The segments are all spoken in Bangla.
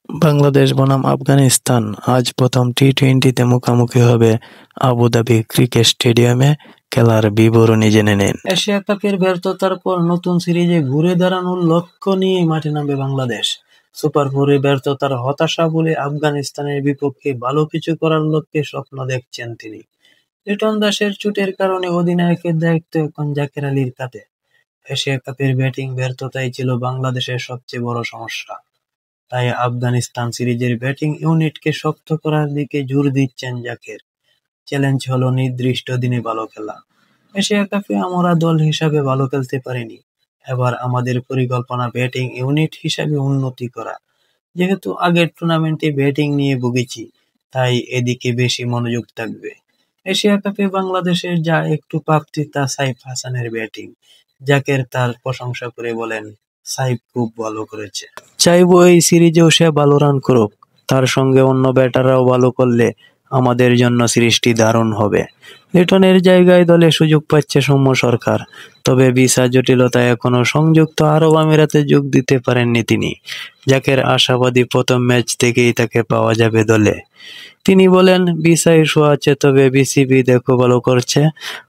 বাংলাদেশ বনাম আফগানিস্তান আজ প্রথম টি-টোয়েন্টিতে মুখোমুখি হবে আবুধাবি ক্রিকেট স্টেডিয়ামে। খেলার বিবরণী জেনে নিন। এশিয়া কাপের ব্যর্থতার পর নতুন সিরিজে ঘুরে দাঁড়ানোর লক্ষ্য নিয়ে মাঠে নামবে বাংলাদেশ। সুপার ফোরে ব্যর্থতার হতাশা বলে আফগানিস্তানের বিপক্ষে ভালো কিছু করার লক্ষ্যে স্বপ্ন দেখছেন তিনি। লিটন দাসের চোটের কারণে অধিনায়কের দায়িত্ব এখন জাকের আলীর কাঁধে। এশিয়া কাপের ব্যাটিং ব্যর্থতাই ছিল বাংলাদেশের সবচেয়ে বড় সমস্যা। তাই আফগানিস্তান সিরিজের ব্যাটিং ইউনিটকে শক্ত করার দিকে জোর দিচ্ছেন জাকের। চ্যালেঞ্জ হলো নির্দিষ্ট দিনে ভালো খেলা। এশিয়া কাপে আমরা দল হিসাবে ভালো খেলতে পারিনি, এবার আমাদের পরিকল্পনা ব্যাটিং ইউনিট হিসাবে উন্নতি করা। যেহেতু আগের টুর্নামেন্টে ব্যাটিং নিয়ে ভুগেছি, তাই এদিকে বেশি মনোযোগ থাকবে। এশিয়া কাপে বাংলাদেশের যা একটু প্রাপ্তি তা সাইফ হাসানের ব্যাটিং। জাকের তার প্রশংসা করে বলেন, সাইফ খুব ভালো করেছে। চাইবো এই সিরিজেও সে ভালো রান করুক, তার সঙ্গে অন্য ব্যাটাররাও ভালো করলে আমাদের জন্য সিরিজটি দারুণ হবে। লিটনের জায়গায় দলে সুযোগ পাচ্ছে সৌম্য সরকার, তবে ভিসা জটিলতায় এখনও সংযুক্ত আরব আমিরাতে যোগ দিতে পারেননি তিনি। জাকের আশাবাদী প্রথম ম্যাচ থেকেই তাকে পাওয়া যাবে দলে। তিনি বলেন, ভিসা ইস্যু আছে, তবে বিসিবি দেখো ভালো করছে,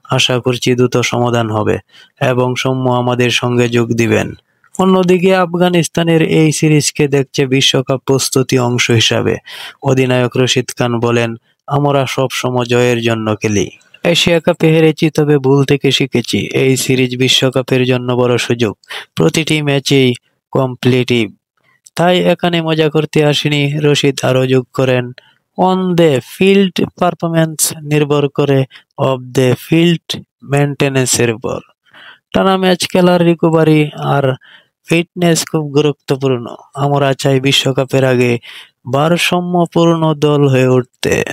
আশা করছি দ্রুত সমাধান হবে এবং সৌম্য আমাদের সঙ্গে যোগ দিবেন। অন্যদিকে আফগানিস্তানের এই সিরিজকে দেখছে বিশ্বকাপ প্রস্তুতি অংশ হিসাবে। অধিনায়ক রশিদ খান বলেন, আমরা সব সময় জয়ের জন্য খেলি। এশিয়া কাপে হেরেছি, তবে ভুল থেকে শিখেছি। এই সিরিজ বিশ্বকাপের জন্য বড় সুযোগ। প্রতিটি ম্যাচেই কম্পিটিটিভ, তাই এখানে মজা করতে আসিনি। রশিদ আরও যোগ করেন, অন দ্য ফিল্ড পারফরম্যান্স নির্ভর করে অফ দ্য ফিল্ড মেনটেন্যান্সের উপর। টানা ম্যাচ খেলার রিকভারি আর ফিটনেস খুব গুরুত্বপূর্ণ। আমরা চাই বিশ্বকাপের আগে ভারসাম্যপূর্ণ দল হয়ে উঠতে।